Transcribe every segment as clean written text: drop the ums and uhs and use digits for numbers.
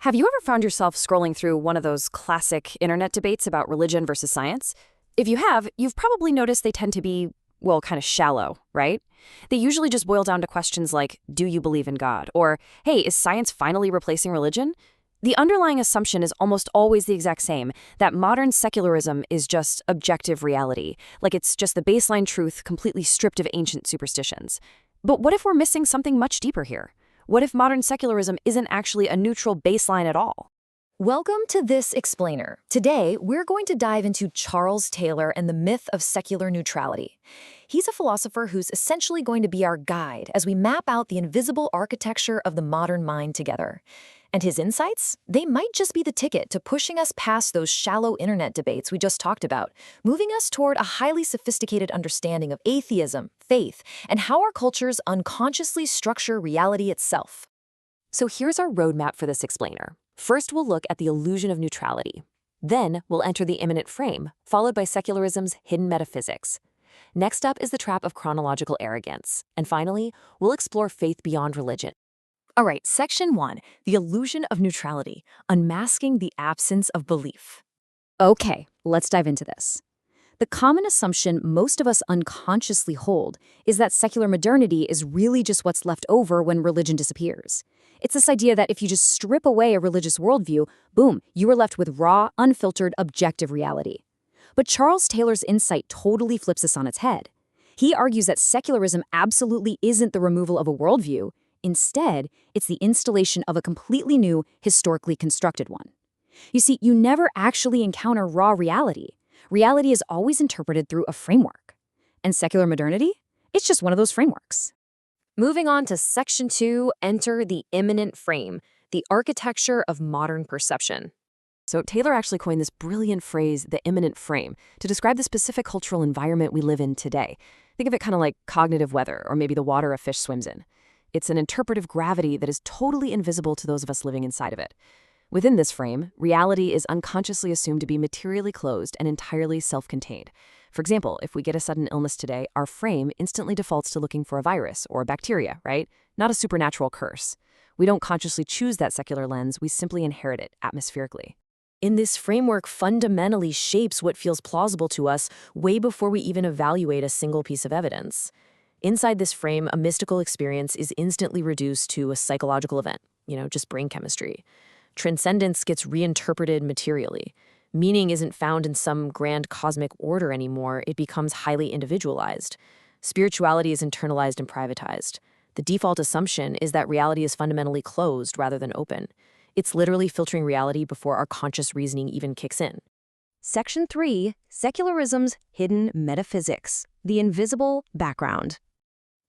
Have you ever found yourself scrolling through one of those classic internet debates about religion versus science? If you have, you've probably noticed they tend to be, well, kind of shallow, right? They usually just boil down to questions like, do you believe in God? Or, hey, is science finally replacing religion? The underlying assumption is almost always the exact same, that modern secularism is just objective reality, like it's just the baseline truth completely stripped of ancient superstitions. But what if we're missing something much deeper here? What if modern secularism isn't actually a neutral baseline at all? Welcome to This Explainer. Today, we're going to dive into Charles Taylor and the myth of secular neutrality. He's a philosopher who's essentially going to be our guide as we map out the invisible architecture of the modern mind together. And his insights? They might just be the ticket to pushing us past those shallow internet debates we just talked about, moving us toward a highly sophisticated understanding of atheism, faith, and how our cultures unconsciously structure reality itself. So here's our roadmap for This Explainer. First, we'll look at the illusion of neutrality. Then, we'll enter the imminent frame, followed by secularism's hidden metaphysics. Next up is the trap of chronological arrogance. And finally, we'll explore faith beyond religion. All right, Section 1, the illusion of neutrality, unmasking the absence of belief. Okay, let's dive into this. The common assumption most of us unconsciously hold is that secular modernity is really just what's left over when religion disappears. It's this idea that if you just strip away a religious worldview, boom, you are left with raw, unfiltered, objective reality. But Charles Taylor's insight totally flips this on its head. He argues that secularism absolutely isn't the removal of a worldview. Instead, it's the installation of a completely new, historically constructed one. You see, you never actually encounter raw reality. Reality is always interpreted through a framework. And secular modernity? It's just one of those frameworks. Moving on to Section 2, enter the imminent frame, the architecture of modern perception. So Taylor actually coined this brilliant phrase, the imminent frame, to describe the specific cultural environment we live in today. Think of it kind of like cognitive weather, or maybe the water a fish swims in. It's an interpretive gravity that is totally invisible to those of us living inside of it. Within this frame, reality is unconsciously assumed to be materially closed and entirely self-contained. For example, if we get a sudden illness today, our frame instantly defaults to looking for a virus or a bacteria, right? Not a supernatural curse. We don't consciously choose that secular lens, we simply inherit it atmospherically. In this framework fundamentally shapes what feels plausible to us way before we even evaluate a single piece of evidence. Inside this frame, a mystical experience is instantly reduced to a psychological event, just brain chemistry. Transcendence gets reinterpreted materially. Meaning isn't found in some grand cosmic order anymore, it becomes highly individualized. Spirituality is internalized and privatized. The default assumption is that reality is fundamentally closed rather than open. It's literally filtering reality before our conscious reasoning even kicks in. Section 3, secularism's hidden metaphysics, the invisible background.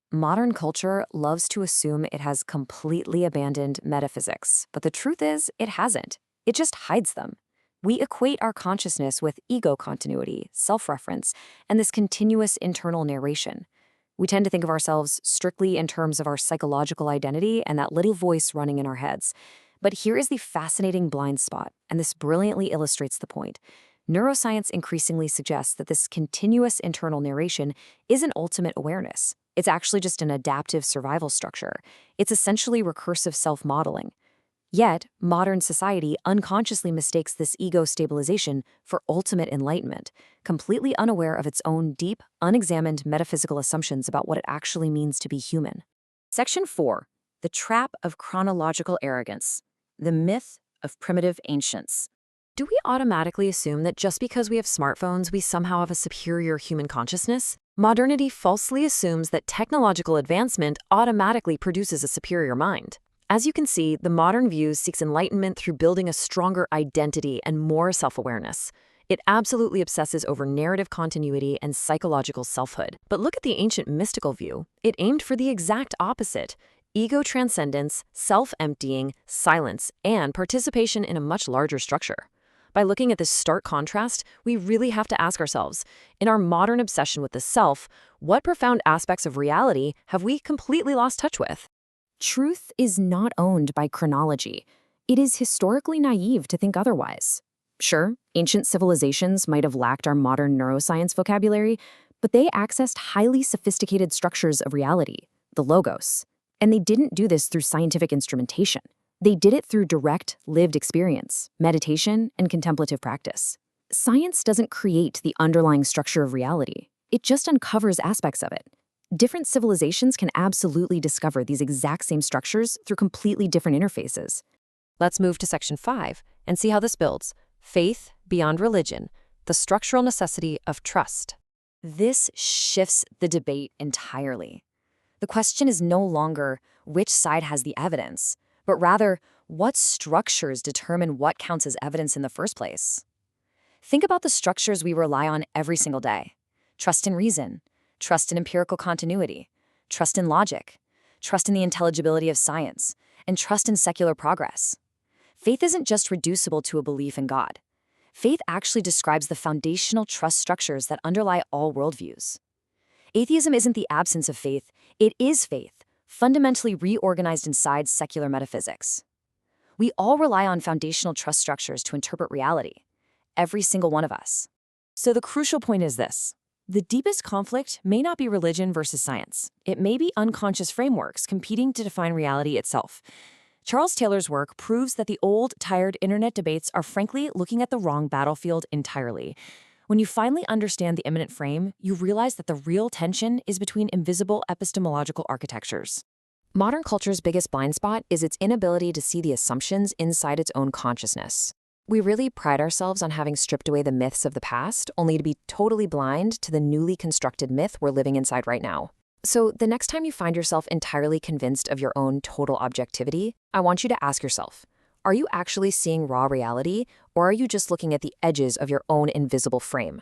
Modern culture loves to assume it has completely abandoned metaphysics, but the truth is, it hasn't. It just hides them. We equate our consciousness with ego continuity, self-reference, and this continuous internal narration. We tend to think of ourselves strictly in terms of our psychological identity and that little voice running in our heads. But here is the fascinating blind spot, and this brilliantly illustrates the point. Neuroscience increasingly suggests that this continuous internal narration isn't ultimate awareness. It's actually just an adaptive survival structure. It's essentially recursive self-modeling. Yet, modern society unconsciously mistakes this ego stabilization for ultimate enlightenment, completely unaware of its own deep, unexamined metaphysical assumptions about what it actually means to be human. Section 4, the trap of chronological arrogance, the myth of primitive ancients. Do we automatically assume that just because we have smartphones, we somehow have a superior human consciousness? Modernity falsely assumes that technological advancement automatically produces a superior mind. As you can see, the modern view seeks enlightenment through building a stronger identity and more self-awareness. It absolutely obsesses over narrative continuity and psychological selfhood. But look at the ancient mystical view. It aimed for the exact opposite: ego transcendence, self-emptying, silence, and participation in a much larger structure. By looking at this stark contrast, we really have to ask ourselves, in our modern obsession with the self, what profound aspects of reality have we completely lost touch with? Truth is not owned by chronology. It is historically naive to think otherwise. Sure, ancient civilizations might have lacked our modern neuroscience vocabulary, but they accessed highly sophisticated structures of reality, the logos. And they didn't do this through scientific instrumentation. They did it through direct, lived experience, meditation, and contemplative practice. Science doesn't create the underlying structure of reality. It just uncovers aspects of it. Different civilizations can absolutely discover these exact same structures through completely different interfaces. Let's move to Section 5 and see how this builds faith beyond religion, the structural necessity of trust. This shifts the debate entirely. The question is no longer which side has the evidence, but rather what structures determine what counts as evidence in the first place. Think about the structures we rely on every single day. Trust in reason, trust in empirical continuity, trust in logic, trust in the intelligibility of science, and trust in secular progress. Faith isn't just reducible to a belief in God. Faith actually describes the foundational trust structures that underlie all worldviews. Atheism isn't the absence of faith, it is faith, fundamentally reorganized inside secular metaphysics. We all rely on foundational trust structures to interpret reality, every single one of us. So the crucial point is this. The deepest conflict may not be religion versus science. It may be unconscious frameworks competing to define reality itself. Charles Taylor's work proves that the old, tired internet debates are frankly looking at the wrong battlefield entirely. When you finally understand the imminent frame, you realize that the real tension is between invisible epistemological architectures. Modern culture's biggest blind spot is its inability to see the assumptions inside its own consciousness. We really pride ourselves on having stripped away the myths of the past, only to be totally blind to the newly constructed myth we're living inside right now. So the next time you find yourself entirely convinced of your own total objectivity, I want you to ask yourself, are you actually seeing raw reality, or are you just looking at the edges of your own invisible frame?